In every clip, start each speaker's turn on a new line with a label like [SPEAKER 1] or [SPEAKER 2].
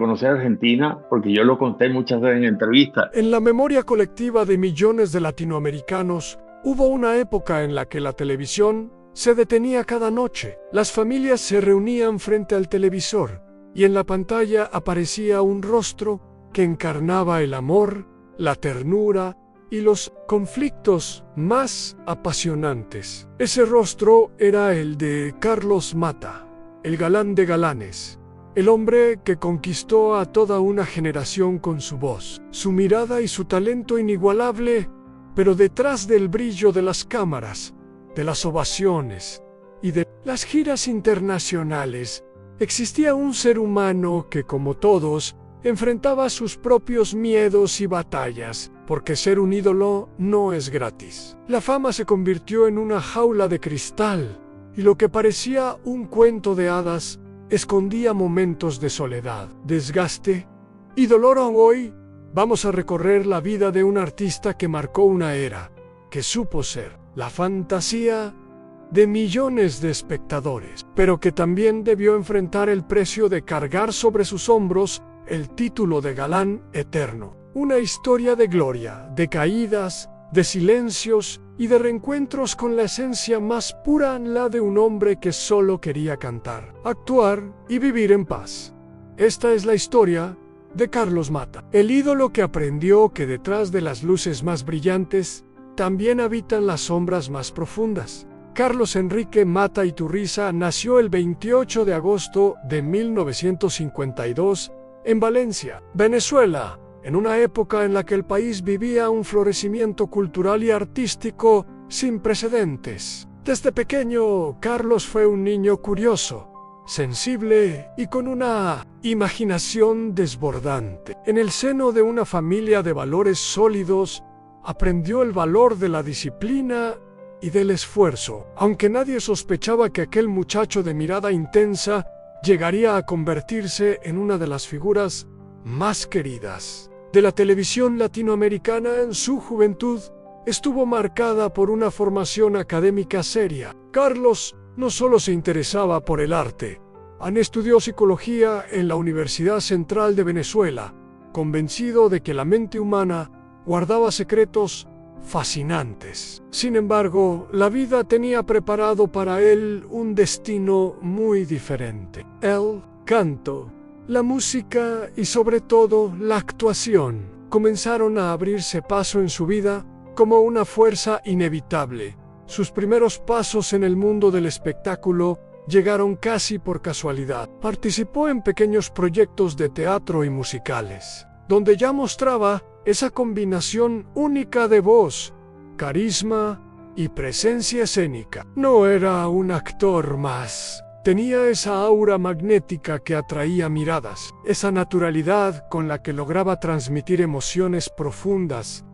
[SPEAKER 1] reconocer a Argentina porque yo lo conté muchas veces en entrevistas.
[SPEAKER 2] En la memoria colectiva de millones de latinoamericanos, hubo una época en la que la televisión se detenía cada noche. Las familias se reunían frente al televisor y en la pantalla aparecía un rostro que encarnaba el amor, la ternura y los conflictos más apasionantes. Ese rostro era el de Carlos Mata, el galán de galanes, el hombre que conquistó a toda una generación con su voz, su mirada y su talento inigualable, pero detrás del brillo de las cámaras, de las ovaciones y de las giras internacionales, existía un ser humano que, como todos, enfrentaba sus propios miedos y batallas, porque ser un ídolo no es gratis. La fama se convirtió en una jaula de cristal, y lo que parecía un cuento de hadas escondía momentos de soledad, desgaste y dolor. Hoy vamos a recorrer la vida de un artista que marcó una era, que supo ser la fantasía de millones de espectadores, pero que también debió enfrentar el precio de cargar sobre sus hombros el título de galán eterno. Una historia de gloria, de caídas, de silencios y de reencuentros con la esencia más pura, la de un hombre que solo quería cantar, actuar y vivir en paz. Esta es la historia de Carlos Mata, el ídolo que aprendió que detrás de las luces más brillantes también habitan las sombras más profundas. Carlos Enrique Mata Iturriza nació el 28 de agosto de 1952 en Valencia, Venezuela, en una época en la que el país vivía un florecimiento cultural y artístico sin precedentes. Desde pequeño, Carlos fue un niño curioso, sensible y con una imaginación desbordante. En el seno de una familia de valores sólidos, aprendió el valor de la disciplina y del esfuerzo, aunque nadie sospechaba que aquel muchacho de mirada intensa llegaría a convertirse en una de las figuras más queridas de la televisión latinoamericana. En su juventud estuvo marcada por una formación académica seria. Carlos no solo se interesaba por el arte, estudió psicología en la Universidad Central de Venezuela, convencido de que la mente humana guardaba secretos fascinantes. Sin embargo, la vida tenía preparado para él un destino muy diferente. El canto, la música y sobre todo la actuación comenzaron a abrirse paso en su vida como una fuerza inevitable. Sus primeros pasos en el mundo del espectáculo llegaron casi por casualidad. Participó en pequeños proyectos de teatro y musicales, donde ya mostraba esa combinación única de voz, carisma y presencia escénica. No era un actor más. Tenía esa aura magnética que atraía miradas, esa naturalidad con la que lograba transmitir emociones profundas.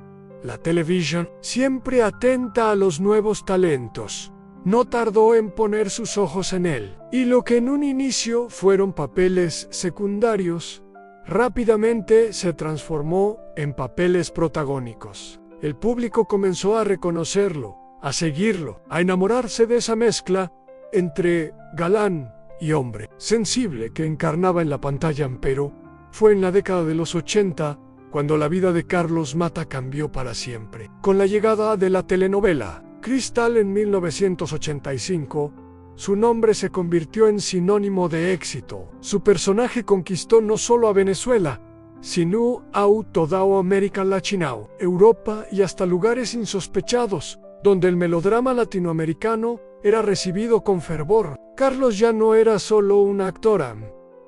[SPEAKER 2] La televisión, siempre atenta a los nuevos talentos, no tardó en poner sus ojos en él, y lo que en un inicio fueron papeles secundarios, rápidamente se transformó en papeles protagónicos. El público comenzó a reconocerlo, a seguirlo, a enamorarse de esa mezcla entre galán y hombre sensible que encarnaba en la pantalla. Pero fue en la década de los 80 cuando la vida de Carlos Mata cambió para siempre. Con la llegada de la telenovela Cristal en 1985, su nombre se convirtió en sinónimo de éxito. Su personaje conquistó no solo a Venezuela, sino a toda América Latina, Europa y hasta lugares insospechados, donde el melodrama latinoamericano era recibido con fervor. Carlos ya no era solo un actor,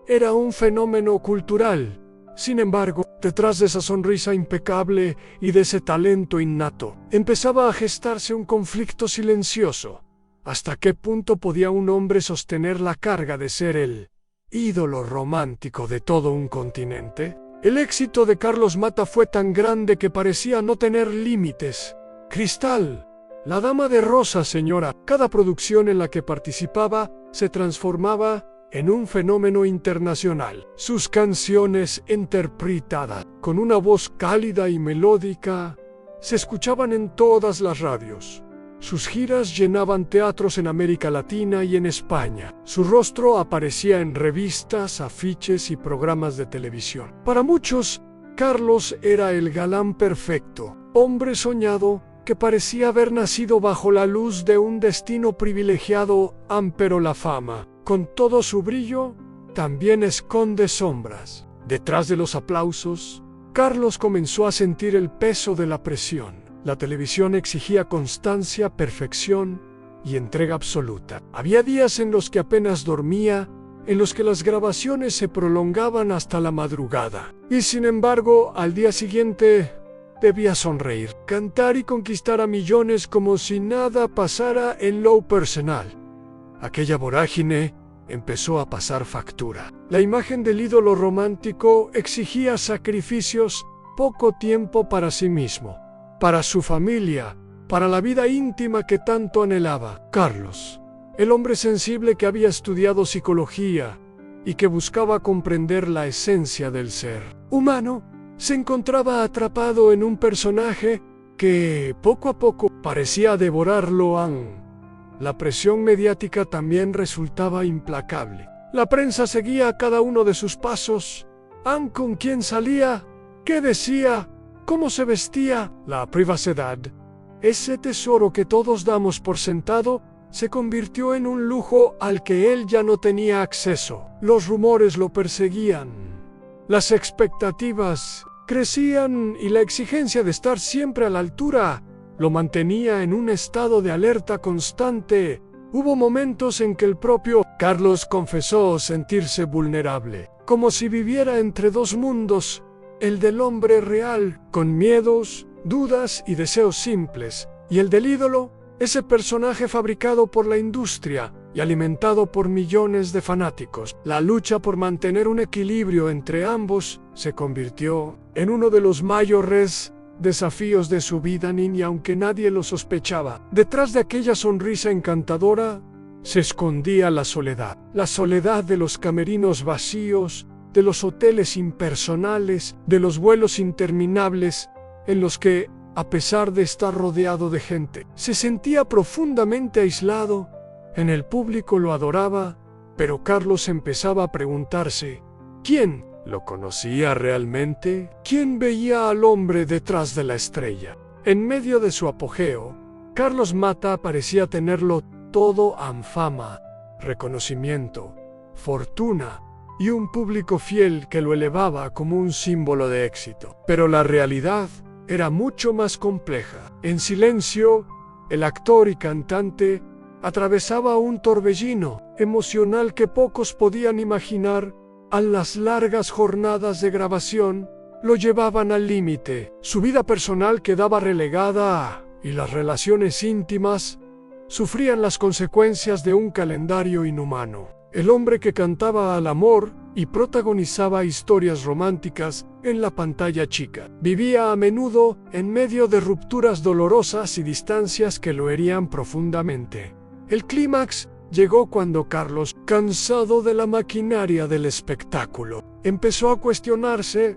[SPEAKER 2] era un fenómeno cultural. Sin embargo, detrás de esa sonrisa impecable y de ese talento innato, empezaba a gestarse un conflicto silencioso. ¿Hasta qué punto podía un hombre sostener la carga de ser el ídolo romántico de todo un continente? El éxito de Carlos Mata fue tan grande que parecía no tener límites. Cristal, La Dama de Rosa, señora. Cada producción en la que participaba se transformaba en un fenómeno internacional. Sus canciones, interpretadas con una voz cálida y melódica, se escuchaban en todas las radios. Sus giras llenaban teatros en América Latina y en España. Su rostro aparecía en revistas, afiches y programas de televisión. Para muchos, Carlos era el galán perfecto, hombre soñado que parecía haber nacido bajo la luz de un destino privilegiado, pero la fama, con todo su brillo, también esconde sombras. Detrás de los aplausos, Carlos comenzó a sentir el peso de la presión. La televisión exigía constancia, perfección y entrega absoluta. Había días en los que apenas dormía, en los que las grabaciones se prolongaban hasta la madrugada. Y sin embargo, al día siguiente debía sonreír, cantar y conquistar a millones como si nada pasara en lo personal. Aquella vorágine empezó a pasar factura. La imagen del ídolo romántico exigía sacrificios, poco tiempo para sí mismo, para su familia, para la vida íntima que tanto anhelaba. Carlos, el hombre sensible que había estudiado psicología y que buscaba comprender la esencia del ser humano, se encontraba atrapado en un personaje que poco a poco parecía devorarlo. La presión mediática también resultaba implacable. La prensa seguía cada uno de sus pasos. ¿Con quién salía? ¿Qué decía? ¿Cómo se vestía? La privacidad, ese tesoro que todos damos por sentado, se convirtió en un lujo al que él ya no tenía acceso. Los rumores lo perseguían. Las expectativas crecían y la exigencia de estar siempre a la altura lo mantenía en un estado de alerta constante. Hubo momentos en que el propio Carlos confesó sentirse vulnerable, como si viviera entre dos mundos, el del hombre real, con miedos, dudas y deseos simples, y el del ídolo, ese personaje fabricado por la industria y alimentado por millones de fanáticos. La lucha por mantener un equilibrio entre ambos se convirtió en uno de los mayores desafíos de su vida, ni aunque nadie lo sospechaba. Detrás de aquella sonrisa encantadora se escondía la soledad de los camerinos vacíos, de los hoteles impersonales, de los vuelos interminables en los que, a pesar de estar rodeado de gente, se sentía profundamente aislado. En el público lo adoraba, pero Carlos empezaba a preguntarse, ¿quién lo conocía realmente? ¿Quién veía al hombre detrás de la estrella? En medio de su apogeo, Carlos Mata parecía tenerlo todo: fama, reconocimiento, fortuna y un público fiel que lo elevaba como un símbolo de éxito. Pero la realidad era mucho más compleja. En silencio, el actor y cantante atravesaba un torbellino emocional que pocos podían imaginar. Las largas jornadas de grabación lo llevaban al límite. Su vida personal quedaba relegada y las relaciones íntimas sufrían las consecuencias de un calendario inhumano. El hombre que cantaba al amor y protagonizaba historias románticas en la pantalla chica vivía a menudo en medio de rupturas dolorosas y distancias que lo herían profundamente. El clímax llegó cuando Carlos, cansado de la maquinaria del espectáculo, empezó a cuestionarse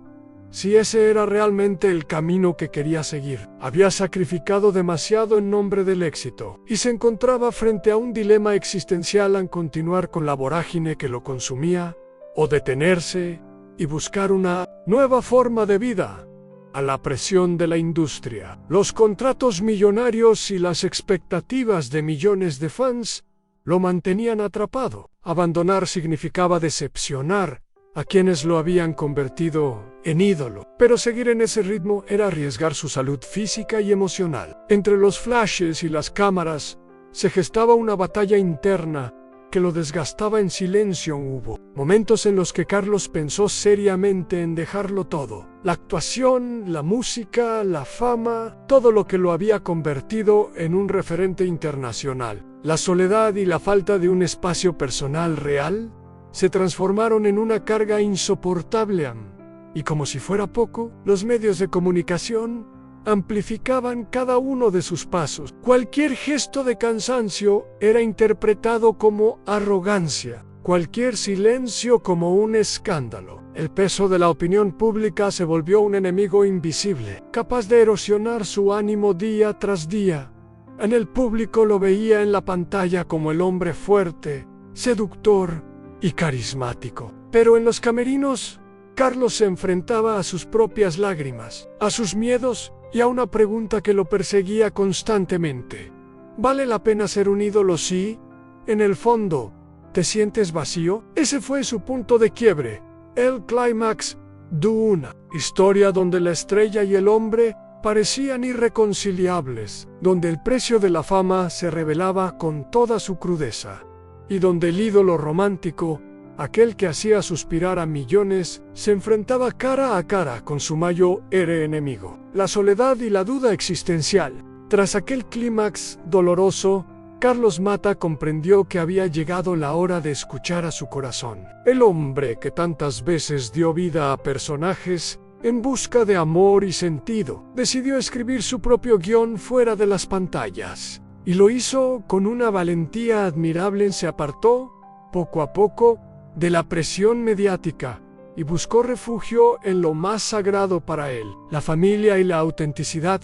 [SPEAKER 2] si ese era realmente el camino que quería seguir. Había sacrificado demasiado en nombre del éxito y se encontraba frente a un dilema existencial: al continuar con la vorágine que lo consumía o detenerse y buscar una nueva forma de vida. A la presión de la industria, los contratos millonarios y las expectativas de millones de fans lo mantenían atrapado. Abandonar significaba decepcionar a quienes lo habían convertido en ídolo, pero seguir en ese ritmo era arriesgar su salud física y emocional. Entre los flashes y las cámaras se gestaba una batalla interna que lo desgastaba en silencio. Hubo momentos en los que Carlos pensó seriamente en dejarlo todo: la actuación, la música, la fama, todo lo que lo había convertido en un referente internacional. La soledad y la falta de un espacio personal real se transformaron en una carga insoportable. Y como si fuera poco, los medios de comunicación amplificaban cada uno de sus pasos. Cualquier gesto de cansancio era interpretado como arrogancia, cualquier silencio como un escándalo. El peso de la opinión pública se volvió un enemigo invisible, capaz de erosionar su ánimo día tras día. En el público lo veía en la pantalla como el hombre fuerte, seductor y carismático. Pero en los camerinos, Carlos se enfrentaba a sus propias lágrimas, a sus miedos y a una pregunta que lo perseguía constantemente. ¿Vale la pena ser un ídolo si, en el fondo, te sientes vacío? Ese fue su punto de quiebre, el clímax de una historia donde la estrella y el hombre parecían irreconciliables, donde el precio de la fama se revelaba con toda su crudeza, y donde el ídolo romántico, aquel que hacía suspirar a millones, se enfrentaba cara a cara con su mayor enemigo, la soledad y la duda existencial. Tras aquel clímax doloroso, Carlos Mata comprendió que había llegado la hora de escuchar a su corazón. El hombre que tantas veces dio vida a personajes en busca de amor y sentido, decidió escribir su propio guión fuera de las pantallas. Y lo hizo con una valentía admirable. Se apartó, poco a poco, de la presión mediática y buscó refugio en lo más sagrado para él, la familia y la autenticidad.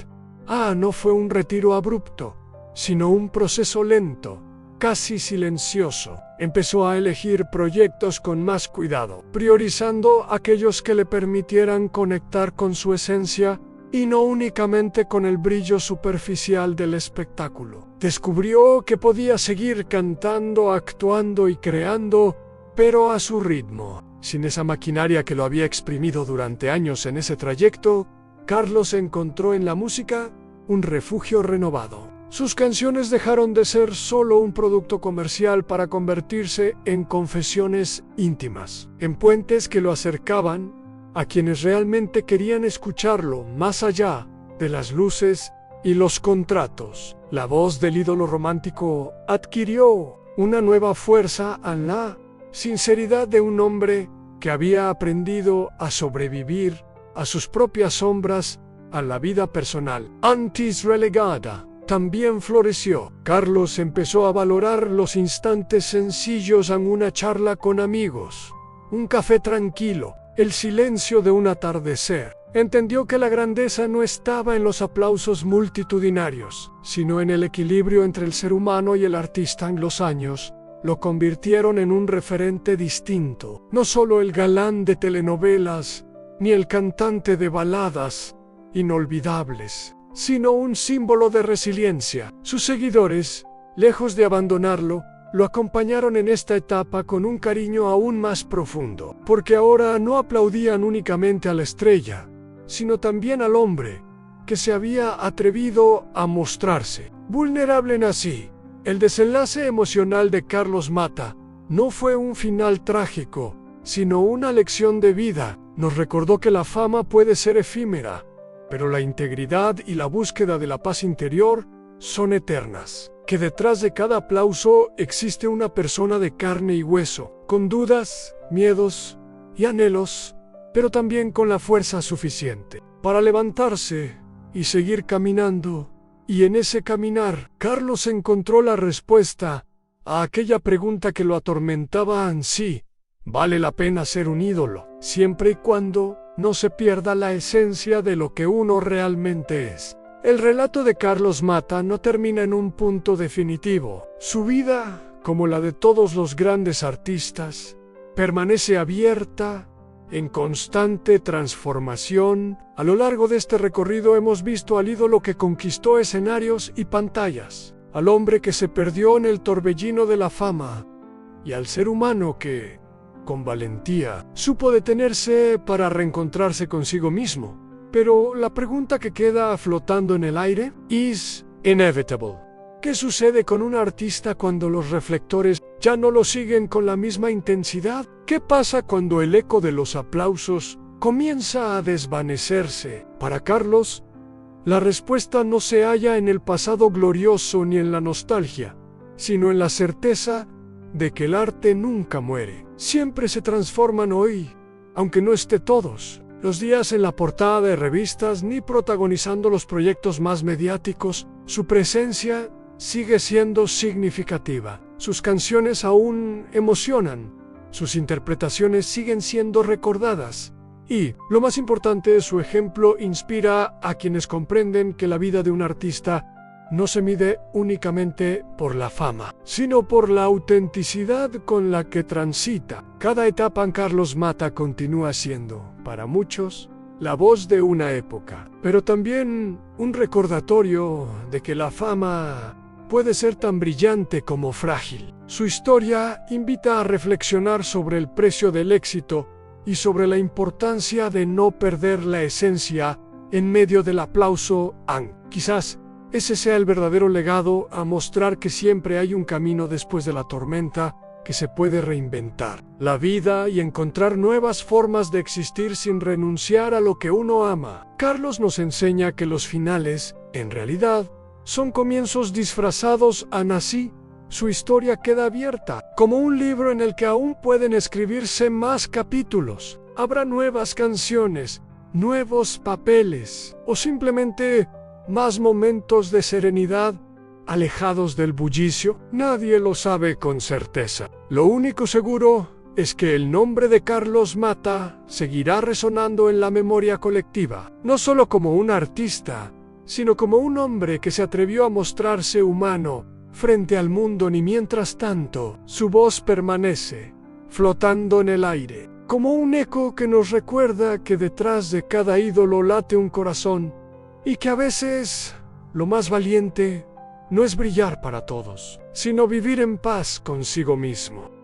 [SPEAKER 2] No fue un retiro abrupto, sino un proceso lento, casi silencioso. Empezó a elegir proyectos con más cuidado, priorizando aquellos que le permitieran conectar con su esencia y no únicamente con el brillo superficial del espectáculo. Descubrió que podía seguir cantando, actuando y creando, pero a su ritmo. Sin esa maquinaria que lo había exprimido durante años en ese trayecto, Carlos encontró en la música un refugio renovado. Sus canciones dejaron de ser solo un producto comercial para convertirse en confesiones íntimas, en puentes que lo acercaban a quienes realmente querían escucharlo más allá de las luces y los contratos. La voz del ídolo romántico adquirió una nueva fuerza en la sinceridad de un hombre que había aprendido a sobrevivir a sus propias sombras, a la vida personal, antes relegada. También floreció. Carlos empezó a valorar los instantes sencillos en una charla con amigos, un café tranquilo, el silencio de un atardecer. Entendió que la grandeza no estaba en los aplausos multitudinarios, sino en el equilibrio entre el ser humano y el artista. En los años, lo convirtieron en un referente distinto, no solo el galán de telenovelas, ni el cantante de baladas inolvidables, sino un símbolo de resiliencia. Sus seguidores, lejos de abandonarlo, lo acompañaron en esta etapa con un cariño aún más profundo, porque ahora no aplaudían únicamente a la estrella, sino también al hombre que se había atrevido a mostrarse vulnerable. Así, el desenlace emocional de Carlos Mata no fue un final trágico, sino una lección de vida. Nos recordó que la fama puede ser efímera, pero la integridad y la búsqueda de la paz interior son eternas. Que detrás de cada aplauso existe una persona de carne y hueso, con dudas, miedos y anhelos, pero también con la fuerza suficiente para levantarse y seguir caminando. Y en ese caminar, Carlos encontró la respuesta a aquella pregunta que lo atormentaba en sí. ¿Vale la pena ser un ídolo, siempre y cuando no se pierda la esencia de lo que uno realmente es? El relato de Carlos Mata no termina en un punto definitivo. Su vida, como la de todos los grandes artistas, permanece abierta, en constante transformación. A lo largo de este recorrido hemos visto al ídolo que conquistó escenarios y pantallas, al hombre que se perdió en el torbellino de la fama, y al ser humano que, con valentía, supo detenerse para reencontrarse consigo mismo. Pero la pregunta que queda flotando en el aire es inevitable. ¿Qué sucede con un artista cuando los reflectores ya no lo siguen con la misma intensidad? ¿Qué pasa cuando el eco de los aplausos comienza a desvanecerse? Para Carlos, la respuesta no se halla en el pasado glorioso ni en la nostalgia, sino en la certeza de que el arte nunca muere. Siempre se transforman hoy, aunque no esté todos los días en la portada de revistas ni protagonizando los proyectos más mediáticos. Su presencia sigue siendo significativa. Sus canciones aún emocionan, sus interpretaciones siguen siendo recordadas y, lo más importante, su ejemplo inspira a quienes comprenden que la vida de un artista no se mide únicamente por la fama, sino por la autenticidad con la que transita. Cada etapa en Carlos Mata continúa siendo, para muchos, la voz de una época, pero también un recordatorio de que la fama puede ser tan brillante como frágil. Su historia invita a reflexionar sobre el precio del éxito y sobre la importancia de no perder la esencia en medio del aplauso. Quizás ese sea el verdadero legado, a mostrar que siempre hay un camino después de la tormenta, que se puede reinventar la vida y encontrar nuevas formas de existir sin renunciar a lo que uno ama. Carlos nos enseña que los finales, en realidad, son comienzos disfrazados. Así, su historia queda abierta, como un libro en el que aún pueden escribirse más capítulos. Habrá nuevas canciones, nuevos papeles, o simplemente más momentos de serenidad, alejados del bullicio. Nadie lo sabe con certeza. Lo único seguro es que el nombre de Carlos Mata seguirá resonando en la memoria colectiva, no solo como un artista, sino como un hombre que se atrevió a mostrarse humano frente al mundo. Ni mientras tanto, su voz permanece, flotando en el aire, como un eco que nos recuerda que detrás de cada ídolo late un corazón, y que a veces lo más valiente no es brillar para todos, sino vivir en paz consigo mismo.